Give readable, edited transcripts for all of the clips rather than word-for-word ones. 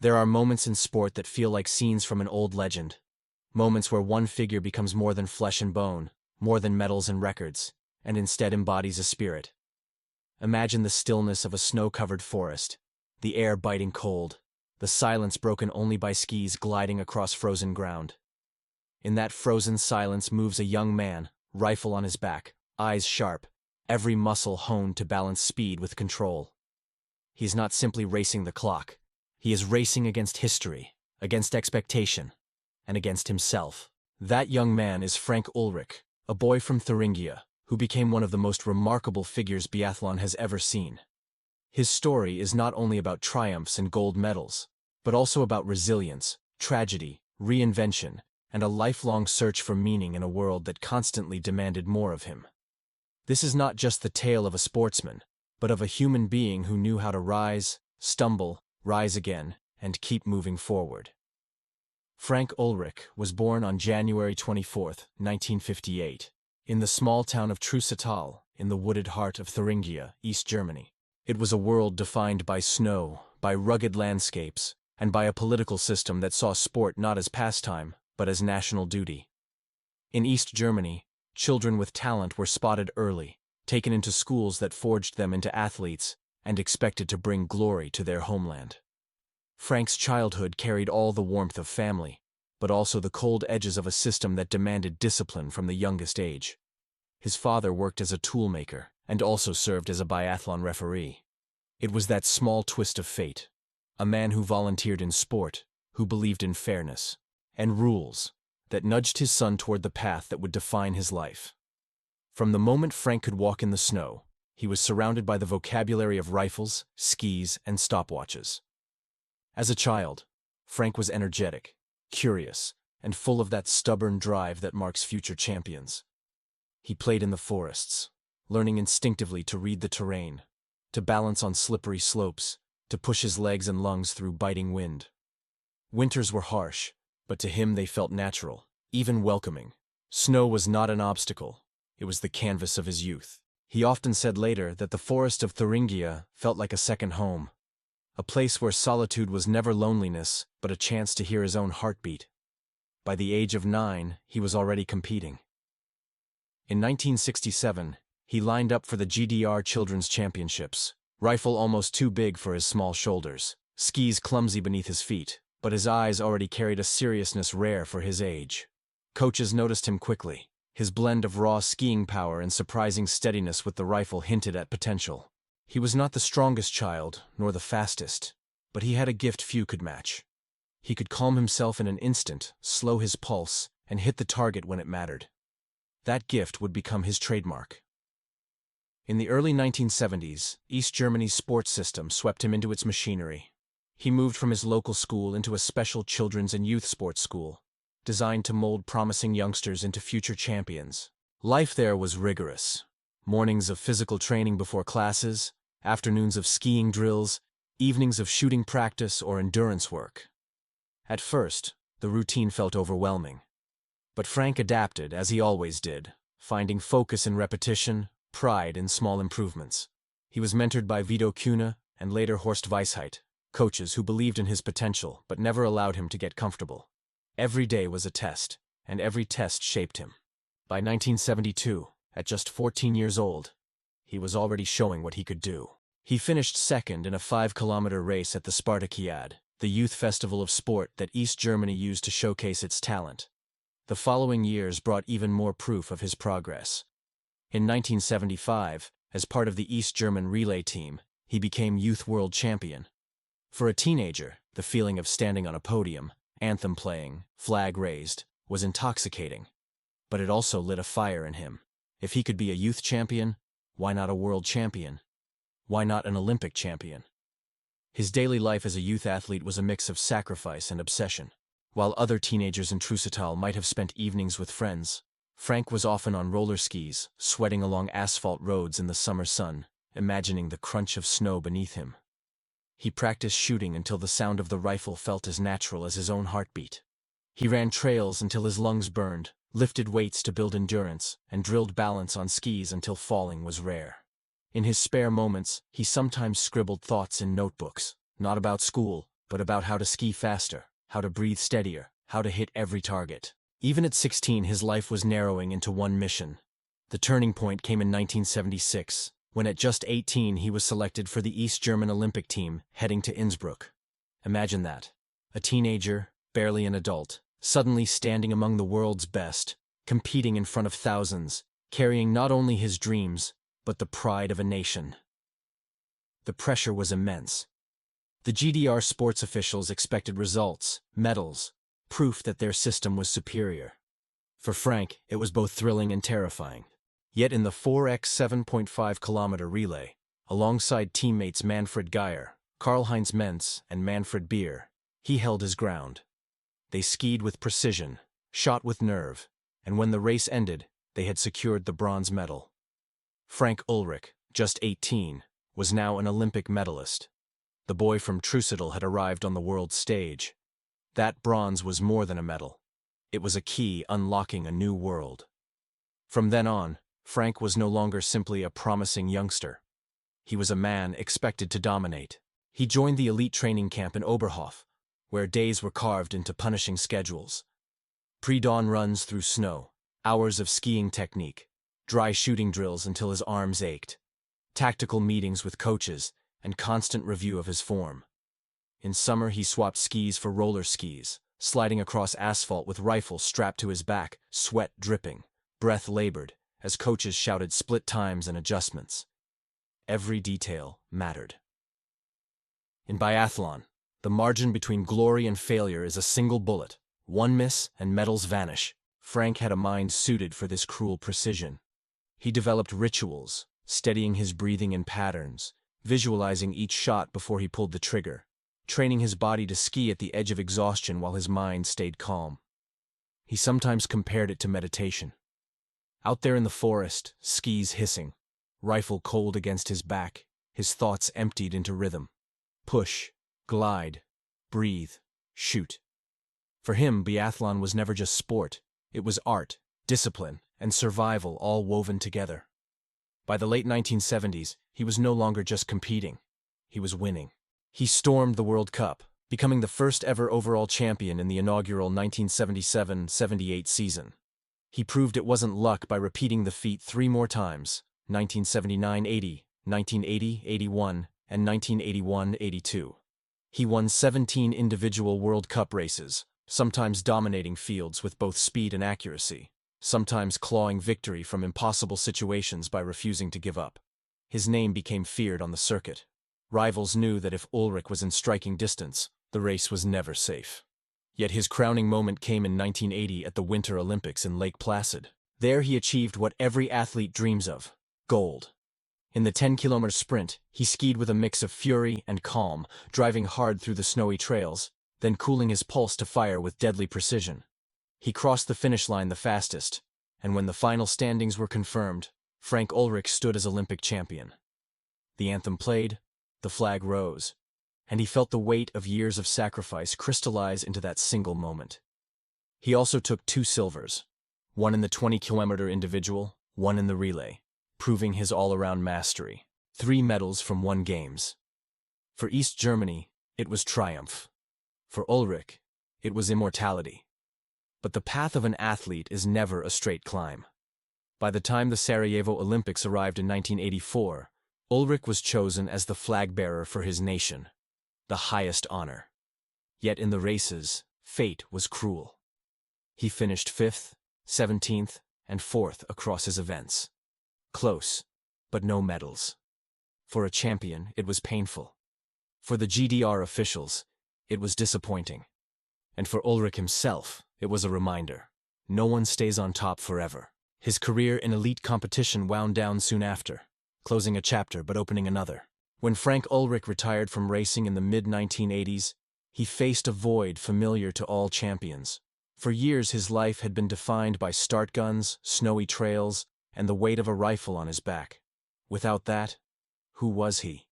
There are moments in sport that feel like scenes from an old legend. Moments where one figure becomes more than flesh and bone, more than medals and records, and instead embodies a spirit. Imagine the stillness of a snow-covered forest, the air biting cold, the silence broken only by skis gliding across frozen ground. In that frozen silence moves a young man, rifle on his back, eyes sharp, every muscle honed to balance speed with control. He is not simply racing the clock. He is racing against history, against expectation, and against himself. That young man is Frank Ullrich, a boy from Thuringia, who became one of the most remarkable figures biathlon has ever seen. His story is not only about triumphs and gold medals, but also about resilience, tragedy, reinvention, and a lifelong search for meaning in a world that constantly demanded more of him. This is not just the tale of a sportsman, but of a human being who knew how to rise, stumble, rise again, and keep moving forward. Frank Ullrich was born on January 24, 1958, in the small town of Trüssetal, in the wooded heart of Thuringia, East Germany. It was a world defined by snow, by rugged landscapes, and by a political system that saw sport not as pastime, but as national duty. In East Germany, children with talent were spotted early, taken into schools that forged them into athletes, and expected to bring glory to their homeland. Frank's childhood carried all the warmth of family, but also the cold edges of a system that demanded discipline from the youngest age. His father worked as a toolmaker, and also served as a biathlon referee. It was that small twist of fate, a man who volunteered in sport, who believed in fairness and rules, that nudged his son toward the path that would define his life. From the moment Frank could walk in the snow, he was surrounded by the vocabulary of rifles, skis, and stopwatches. As a child, Frank was energetic, curious, and full of that stubborn drive that marks future champions. He played in the forests, learning instinctively to read the terrain, to balance on slippery slopes, to push his legs and lungs through biting wind. Winters were harsh, but to him they felt natural, even welcoming. Snow was not an obstacle, it was the canvas of his youth. He often said later that the forest of Thuringia felt like a second home, a place where solitude was never loneliness, but a chance to hear his own heartbeat. By the age of 9, he was already competing. In 1967, he lined up for the GDR Children's Championships, rifle almost too big for his small shoulders, skis clumsy beneath his feet, but his eyes already carried a seriousness rare for his age. Coaches noticed him quickly. His blend of raw skiing power and surprising steadiness with the rifle hinted at potential. He was not the strongest child, nor the fastest, but he had a gift few could match. He could calm himself in an instant, slow his pulse, and hit the target when it mattered. That gift would become his trademark. In the early 1970s, East Germany's sports system swept him into its machinery. He moved from his local school into a special children's and youth sports school, designed to mold promising youngsters into future champions. Life there was rigorous. Mornings of physical training before classes, afternoons of skiing drills, evenings of shooting practice or endurance work. At first, the routine felt overwhelming. But Frank adapted, as he always did, finding focus in repetition, pride in small improvements. He was mentored by Vito Kühne and later Horst Weisheit, coaches who believed in his potential but never allowed him to get comfortable. Every day was a test, and every test shaped him. By 1972, at just 14 years old, he was already showing what he could do. He finished second in a 5-kilometer race at the Spartakiad, the youth festival of sport that East Germany used to showcase its talent. The following years brought even more proof of his progress. In 1975, as part of the East German relay team, he became youth world champion. For a teenager, the feeling of standing on a podium, anthem playing, flag raised, was intoxicating. But it also lit a fire in him. If he could be a youth champion, why not a world champion? Why not an Olympic champion? His daily life as a youth athlete was a mix of sacrifice and obsession. While other teenagers in Trüssetal might have spent evenings with friends, Frank was often on roller skis, sweating along asphalt roads in the summer sun, imagining the crunch of snow beneath him. He practiced shooting until the sound of the rifle felt as natural as his own heartbeat. He ran trails until his lungs burned, lifted weights to build endurance, and drilled balance on skis until falling was rare. In his spare moments, he sometimes scribbled thoughts in notebooks, not about school, but about how to ski faster, how to breathe steadier, how to hit every target. Even at 16, his life was narrowing into one mission. The turning point came in 1976, when at just 18 he was selected for the East German Olympic team heading to Innsbruck. Imagine that. A teenager, barely an adult, suddenly standing among the world's best, competing in front of thousands, carrying not only his dreams, but the pride of a nation. The pressure was immense. The GDR sports officials expected results, medals, proof that their system was superior. For Frank, it was both thrilling and terrifying. Yet in the 4x 7.5-kilometer relay, alongside teammates Manfred Geyer, Karl-Heinz Mentz, and Manfred Beer, he held his ground. They skied with precision, shot with nerve, and when the race ended, they had secured the bronze medal. Frank Ullrich, just 18, was now an Olympic medalist. The boy from Trusedel had arrived on the world stage. That bronze was more than a medal. It was a key unlocking a new world. From then on, Frank was no longer simply a promising youngster. He was a man expected to dominate. He joined the elite training camp in Oberhof, where days were carved into punishing schedules. Pre-dawn runs through snow, hours of skiing technique, dry shooting drills until his arms ached, tactical meetings with coaches, and constant review of his form. In summer he swapped skis for roller skis, sliding across asphalt with rifle strapped to his back, sweat dripping, breath labored, as coaches shouted split times and adjustments. Every detail mattered. In biathlon, the margin between glory and failure is a single bullet. One miss and medals vanish. Frank had a mind suited for this cruel precision. He developed rituals, steadying his breathing in patterns, visualizing each shot before he pulled the trigger, training his body to ski at the edge of exhaustion while his mind stayed calm. He sometimes compared it to meditation. Out there in the forest, skis hissing, rifle cold against his back, his thoughts emptied into rhythm. Push, glide, breathe, shoot. For him, biathlon was never just sport. It was art, discipline, and survival all woven together. By the late 1970s, he was no longer just competing. He was winning. He stormed the World Cup, becoming the first ever overall champion in the inaugural 1977-78 season. He proved it wasn't luck by repeating the feat 3 more times, 1979-80, 1980-81, and 1981-82. He won 17 individual World Cup races, sometimes dominating fields with both speed and accuracy, sometimes clawing victory from impossible situations by refusing to give up. His name became feared on the circuit. Rivals knew that if Ullrich was in striking distance, the race was never safe. Yet his crowning moment came in 1980 at the Winter Olympics in Lake Placid. There he achieved what every athlete dreams of: gold. In the 10-kilometer sprint, he skied with a mix of fury and calm, driving hard through the snowy trails, then cooling his pulse to fire with deadly precision. He crossed the finish line the fastest, and when the final standings were confirmed, Frank Ullrich stood as Olympic champion. The anthem played, the flag rose, and he felt the weight of years of sacrifice crystallize into that single moment. He also took 2 silvers, one in the 20-kilometer individual, one in the relay, proving his all-around mastery. 3 medals from 1 Games. For East Germany, it was triumph. For Ullrich, it was immortality. But the path of an athlete is never a straight climb. By the time the Sarajevo Olympics arrived in 1984, Ullrich was chosen as the flag-bearer for his nation, the highest honor. Yet in the races, fate was cruel. He finished 5th, 17th, and 4th across his events. Close, but no medals. For a champion, it was painful. For the GDR officials, it was disappointing. And for Ullrich himself, it was a reminder. No one stays on top forever. His career in elite competition wound down soon after, closing a chapter but opening another. When Frank Ullrich retired from racing in the mid-1980s, he faced a void familiar to all champions. For years his life had been defined by start guns, snowy trails, and the weight of a rifle on his back. Without that, who was he?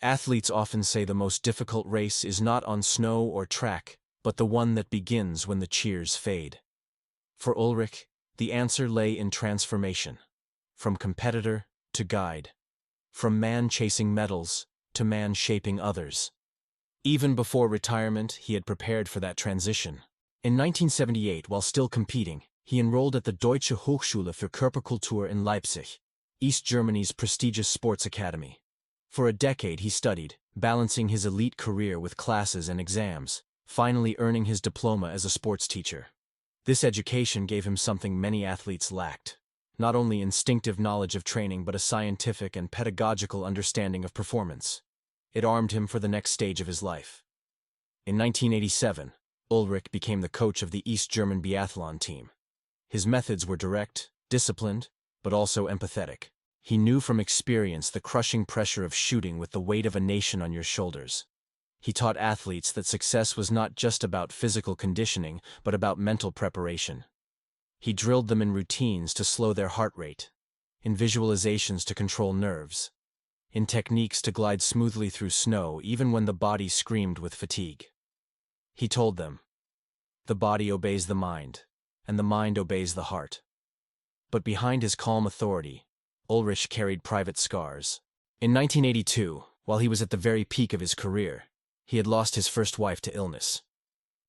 Athletes often say the most difficult race is not on snow or track, but the one that begins when the cheers fade. For Ullrich, the answer lay in transformation. From competitor to guide. From man chasing medals to man shaping others. Even before retirement, he had prepared for that transition. In 1978, while still competing, he enrolled at the Deutsche Hochschule für Körperkultur in Leipzig, East Germany's prestigious sports academy. For a decade he studied, balancing his elite career with classes and exams, finally earning his diploma as a sports teacher. This education gave him something many athletes lacked: not only instinctive knowledge of training but a scientific and pedagogical understanding of performance. It armed him for the next stage of his life. In 1987, Ullrich became the coach of the East German Biathlon team. His methods were direct, disciplined, but also empathetic. He knew from experience the crushing pressure of shooting with the weight of a nation on your shoulders. He taught athletes that success was not just about physical conditioning, but about mental preparation. He drilled them in routines to slow their heart rate, in visualizations to control nerves, in techniques to glide smoothly through snow even when the body screamed with fatigue. He told them, "The body obeys the mind, and the mind obeys the heart." But behind his calm authority, Ullrich carried private scars. In 1982, while he was at the very peak of his career, he had lost his first wife to illness.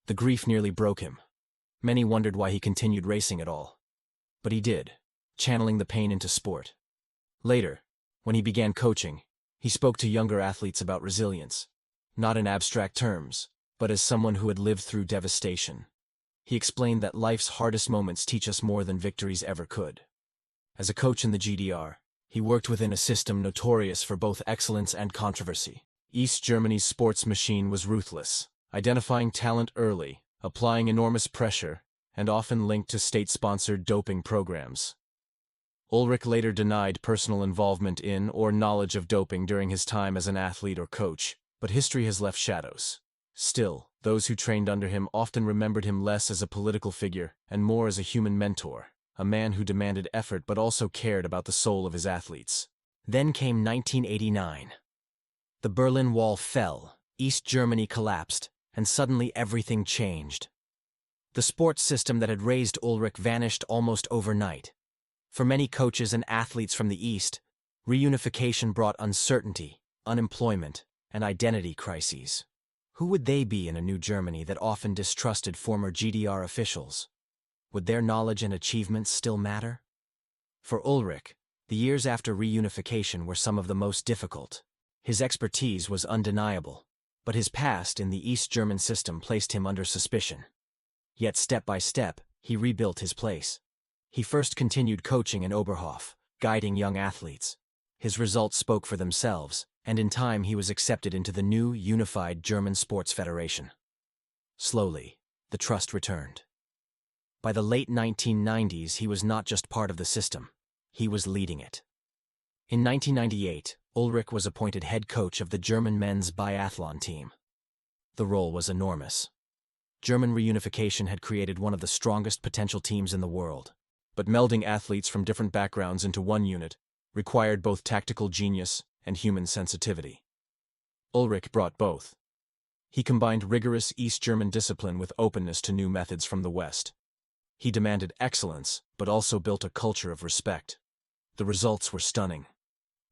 The grief nearly broke him. Many wondered why he continued racing at all. But he did, channeling the pain into sport. Later, when he began coaching, he spoke to younger athletes about resilience, not in abstract terms, but as someone who had lived through devastation. He explained that life's hardest moments teach us more than victories ever could. As a coach in the GDR, he worked within a system notorious for both excellence and controversy. East Germany's sports machine was ruthless, identifying talent early, applying enormous pressure, and often linked to state-sponsored doping programs. Ullrich later denied personal involvement in or knowledge of doping during his time as an athlete or coach, but history has left shadows. Still, those who trained under him often remembered him less as a political figure and more as a human mentor, a man who demanded effort but also cared about the soul of his athletes. Then came 1989. The Berlin Wall fell, East Germany collapsed, and suddenly everything changed. The sports system that had raised Ullrich vanished almost overnight. For many coaches and athletes from the East, reunification brought uncertainty, unemployment, and identity crises. Who would they be in a new Germany that often distrusted former GDR officials? Would their knowledge and achievements still matter? For Ullrich, the years after reunification were some of the most difficult. His expertise was undeniable, but his past in the East German system placed him under suspicion. Yet step by step, he rebuilt his place. He first continued coaching in Oberhof, guiding young athletes. His results spoke for themselves, and in time he was accepted into the new, unified German Sports Federation. Slowly, the trust returned. By the late 1990s, he was not just part of the system, he was leading it. In 1998, Ullrich was appointed head coach of the German men's biathlon team. The role was enormous. German reunification had created one of the strongest potential teams in the world, but melding athletes from different backgrounds into one unit required both tactical genius and human sensitivity. Ullrich brought both. He combined rigorous East German discipline with openness to new methods from the West. He demanded excellence, but also built a culture of respect. The results were stunning.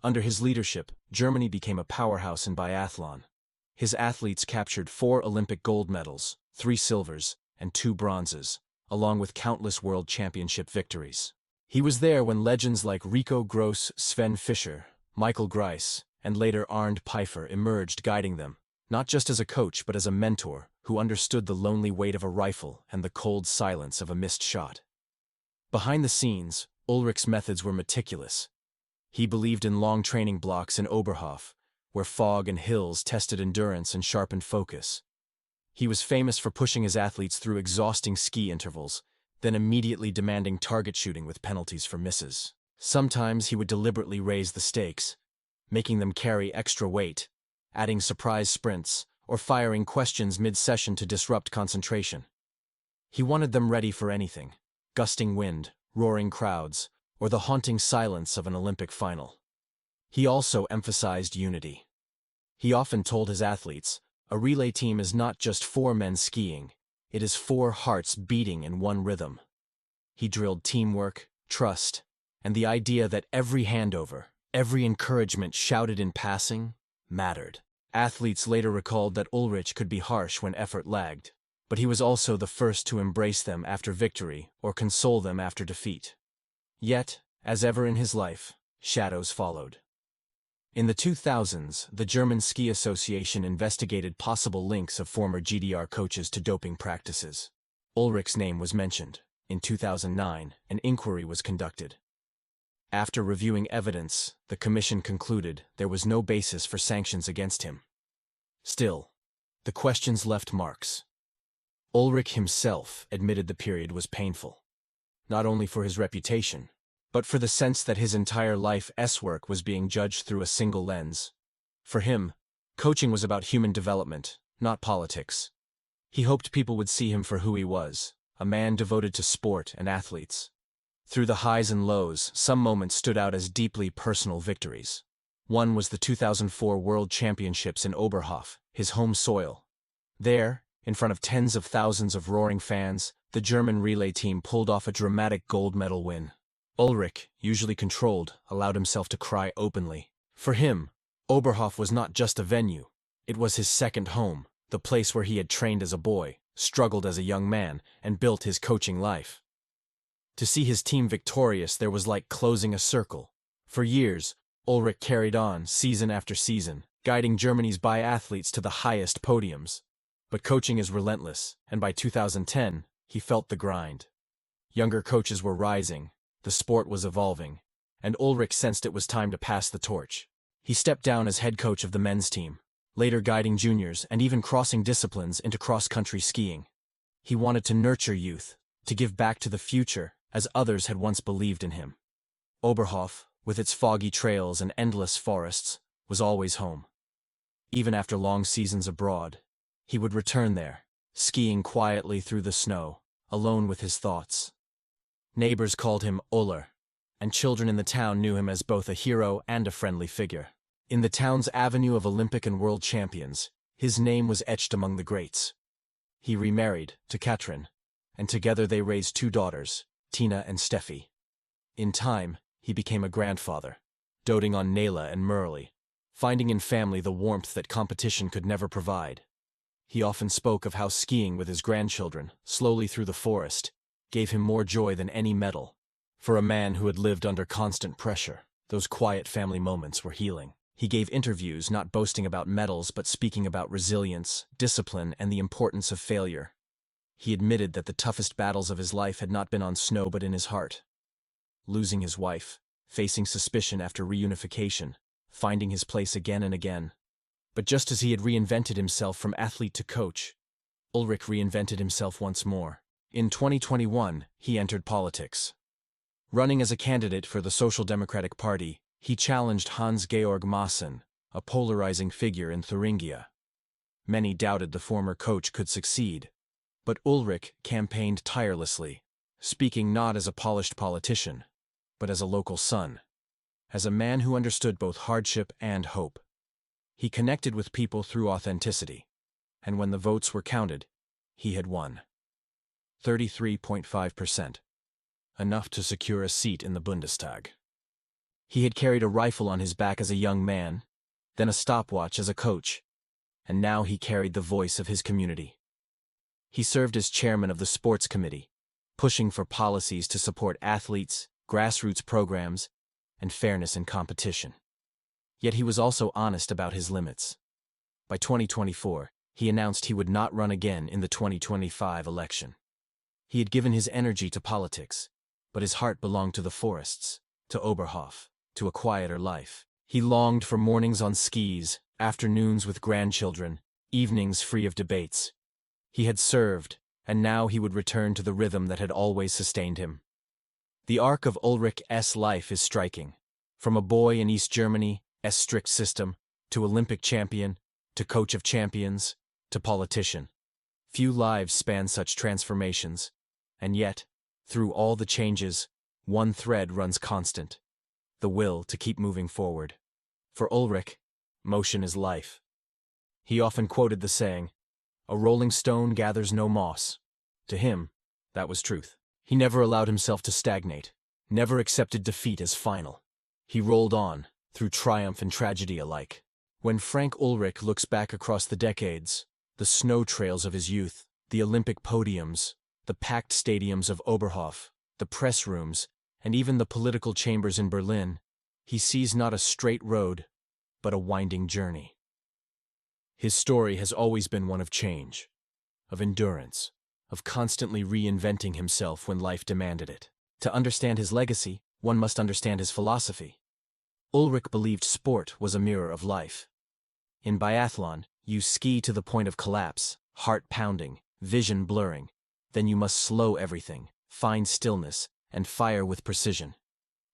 Under his leadership, Germany became a powerhouse in biathlon. His athletes captured 4 Olympic gold medals, 3 silvers, and 2 bronzes, along with countless world championship victories. He was there when legends like Rico Gross, Sven Fischer, Michael Grice, and later Arnd Pfeiffer emerged, guiding them, not just as a coach but as a mentor who understood the lonely weight of a rifle and the cold silence of a missed shot. Behind the scenes, Ullrich's methods were meticulous. He believed in long training blocks in Oberhof, where fog and hills tested endurance and sharpened focus. He was famous for pushing his athletes through exhausting ski intervals, then immediately demanding target shooting with penalties for misses. Sometimes he would deliberately raise the stakes, making them carry extra weight, adding surprise sprints, or firing questions mid-session to disrupt concentration. He wanted them ready for anything: gusting wind, roaring crowds, or the haunting silence of an Olympic final. He also emphasized unity. He often told his athletes, a relay team is not just 4 men skiing, it is 4 hearts beating in one rhythm. He drilled teamwork, trust, and the idea that every handover, every encouragement shouted in passing, mattered. Athletes later recalled that Ullrich could be harsh when effort lagged, but he was also the first to embrace them after victory or console them after defeat. Yet, as ever in his life, shadows followed. In the 2000s, the German Ski Association investigated possible links of former GDR coaches to doping practices. Ullrich's name was mentioned. In 2009, an inquiry was conducted. After reviewing evidence, the commission concluded there was no basis for sanctions against him. Still, the questions left marks. Ullrich himself admitted the period was painful, not only for his reputation, but for the sense that his entire life's work was being judged through a single lens. For him, coaching was about human development, not politics. He hoped people would see him for who he was, a man devoted to sport and athletes. Through the highs and lows, some moments stood out as deeply personal victories. One was the 2004 World Championships in Oberhof, his home soil. There, in front of tens of thousands of roaring fans, the German relay team pulled off a dramatic gold medal win. Ullrich, usually controlled, allowed himself to cry openly. For him, Oberhof was not just a venue. It was his second home, the place where he had trained as a boy, struggled as a young man, and built his coaching life. To see his team victorious there was like closing a circle. For years, Ullrich carried on, season after season, guiding Germany's biathletes to the highest podiums. But coaching is relentless, and by 2010, he felt the grind. Younger coaches were rising, the sport was evolving, and Ullrich sensed it was time to pass the torch. He stepped down as head coach of the men's team, later guiding juniors and even crossing disciplines into cross-country skiing. He wanted to nurture youth, to give back to the future, as others had once believed in him. Oberhof, with its foggy trails and endless forests, was always home. Even after long seasons abroad, he would return there, skiing quietly through the snow, alone with his thoughts. Neighbors called him Uller, and children in the town knew him as both a hero and a friendly figure. In the town's avenue of Olympic and world champions, his name was etched among the greats. He remarried to Katrin, and together they raised two daughters, Tina and Steffi. In time, he became a grandfather, doting on Nayla and Merle, finding in family the warmth that competition could never provide. He often spoke of how skiing with his grandchildren, slowly through the forest, gave him more joy than any medal. For a man who had lived under constant pressure, those quiet family moments were healing. He gave interviews not boasting about medals but speaking about resilience, discipline, and the importance of failure. He admitted that the toughest battles of his life had not been on snow but in his heart. Losing his wife, facing suspicion after reunification, finding his place again and again. But just as he had reinvented himself from athlete to coach, Ullrich reinvented himself once more. In 2021, he entered politics. Running as a candidate for the Social Democratic Party, he challenged Hans-Georg Maassen, a polarizing figure in Thuringia. Many doubted the former coach could succeed, but Ullrich campaigned tirelessly, speaking not as a polished politician, but as a local son, as a man who understood both hardship and hope. He connected with people through authenticity, and when the votes were counted, he had won. 33.5%. Enough to secure a seat in the Bundestag. He had carried a rifle on his back as a young man, then a stopwatch as a coach, and now he carried the voice of his community. He served as chairman of the sports committee, pushing for policies to support athletes, grassroots programs, and fairness in competition. Yet he was also honest about his limits. By 2024, he announced he would not run again in the 2025 election. He had given his energy to politics, but his heart belonged to the forests, to Oberhof, to a quieter life. He longed for mornings on skis, afternoons with grandchildren, evenings free of debates. He had served, and now he would return to the rhythm that had always sustained him. The arc of Ullrich's life is striking. From a boy in East Germany's strict system, to Olympic champion, to coach of champions, to politician. Few lives span such transformations, and yet, through all the changes, one thread runs constant: the will to keep moving forward. For Ullrich, motion is life. He often quoted the saying, "A rolling stone gathers no moss." To him, that was truth. He never allowed himself to stagnate, never accepted defeat as final. He rolled on, through triumph and tragedy alike. When Frank Ullrich looks back across the decades, the snow trails of his youth, the Olympic podiums, the packed stadiums of Oberhof, the press rooms, and even the political chambers in Berlin, he sees not a straight road, but a winding journey. His story has always been one of change, of endurance, of constantly reinventing himself when life demanded it. To understand his legacy, one must understand his philosophy. Ullrich believed sport was a mirror of life. In biathlon, you ski to the point of collapse, heart pounding, vision blurring. Then you must slow everything, find stillness, and fire with precision.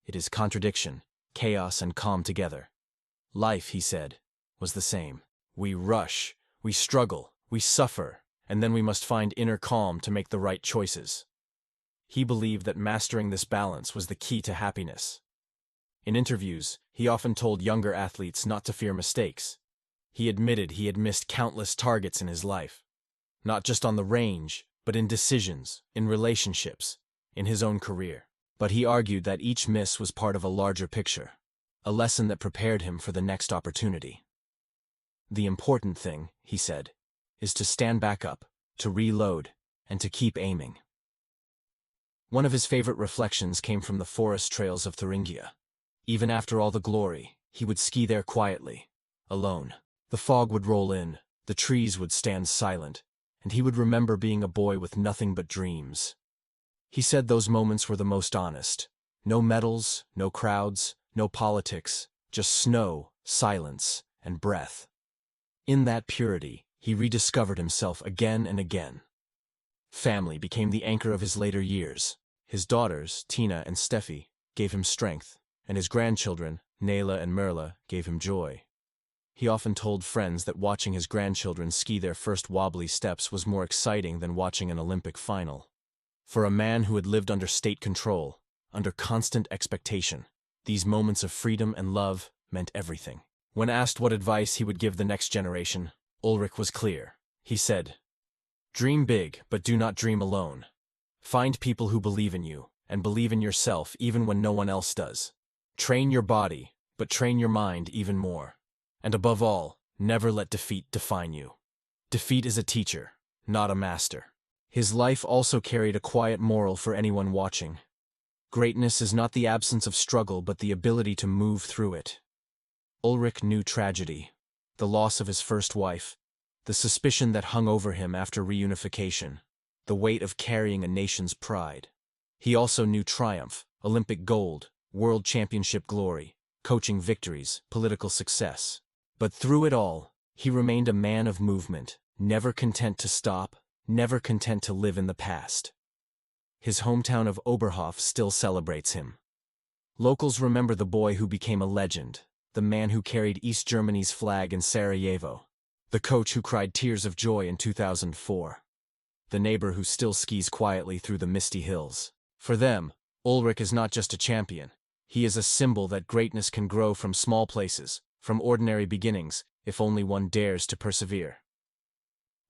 It is contradiction, chaos and calm together. Life, he said, was the same. We rush, we struggle, we suffer, and then we must find inner calm to make the right choices. He believed that mastering this balance was the key to happiness. In interviews, he often told younger athletes not to fear mistakes. He admitted he had missed countless targets in his life, not just on the range, but in decisions, in relationships, in his own career. But he argued that each miss was part of a larger picture, a lesson that prepared him for the next opportunity. The important thing, he said, is to stand back up, to reload, and to keep aiming. One of his favorite reflections came from the forest trails of Thuringia. Even after all the glory, he would ski there quietly, alone. The fog would roll in, the trees would stand silent, and he would remember being a boy with nothing but dreams. He said those moments were the most honest. No medals, no crowds, no politics, just snow, silence, and breath. In that purity, he rediscovered himself again and again. Family became the anchor of his later years. His daughters, Tina and Steffi, gave him strength, and his grandchildren, Nayla and Merla, gave him joy. He often told friends that watching his grandchildren ski their first wobbly steps was more exciting than watching an Olympic final. For a man who had lived under state control, under constant expectation, these moments of freedom and love meant everything. When asked what advice he would give the next generation, Ullrich was clear. He said, "Dream big, but do not dream alone. Find people who believe in you, and believe in yourself even when no one else does. Train your body, but train your mind even more. And above all, never let defeat define you. Defeat is a teacher, not a master." His life also carried a quiet moral for anyone watching. Greatness is not the absence of struggle, but the ability to move through it. Ullrich knew tragedy, the loss of his first wife, the suspicion that hung over him after reunification, the weight of carrying a nation's pride. He also knew triumph, Olympic gold, world championship glory, coaching victories, political success. But through it all, he remained a man of movement, never content to stop, never content to live in the past. His hometown of Oberhof still celebrates him. Locals remember the boy who became a legend, the man who carried East Germany's flag in Sarajevo, the coach who cried tears of joy in 2004, the neighbor who still skis quietly through the misty hills. For them, Ullrich is not just a champion. He is a symbol that greatness can grow from small places, from ordinary beginnings, if only one dares to persevere.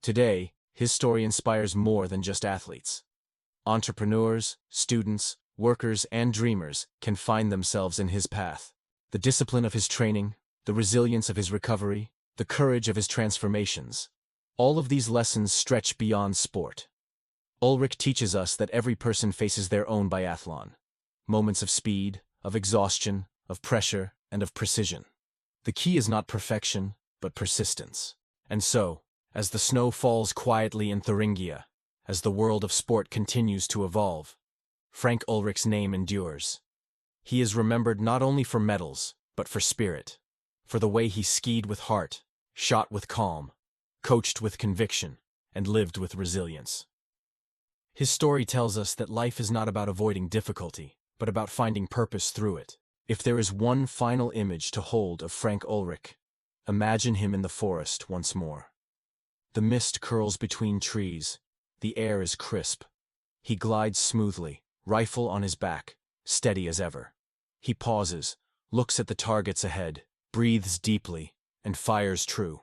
Today, his story inspires more than just athletes. Entrepreneurs, students, workers, and dreamers can find themselves in his path. The discipline of his training, the resilience of his recovery, the courage of his transformations. All of these lessons stretch beyond sport. Ullrich teaches us that every person faces their own biathlon. Moments of speed, of exhaustion, of pressure, and of precision. The key is not perfection, but persistence. And so, as the snow falls quietly in Thuringia, as the world of sport continues to evolve, Frank Ullrich's name endures. He is remembered not only for medals, but for spirit, for the way he skied with heart, shot with calm, coached with conviction, and lived with resilience. His story tells us that life is not about avoiding difficulty, but about finding purpose through it. If there is one final image to hold of Frank Ullrich, imagine him in the forest once more. The mist curls between trees, the air is crisp. He glides smoothly, rifle on his back, steady as ever. He pauses, looks at the targets ahead, breathes deeply, and fires true.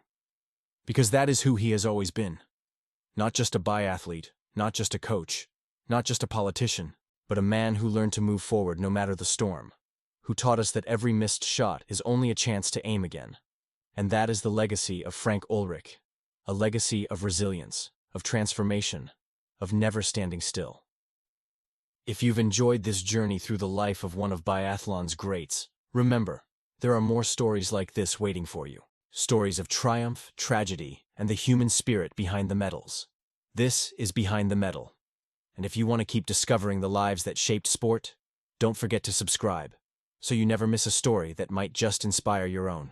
Because that is who he has always been. Not just a biathlete, not just a coach, not just a politician, but a man who learned to move forward no matter the storm, who taught us that every missed shot is only a chance to aim again, And that is the legacy of Frank Ullrich, a legacy of resilience, of transformation, of never standing still. If you've enjoyed this journey through the life of one of biathlon's greats, remember, there are more stories like this waiting for you. Stories of triumph, tragedy, and the human spirit behind the medals. This is Behind the Medal. And if you want to keep discovering the lives that shaped sport, don't forget to subscribe, so you never miss a story that might just inspire your own.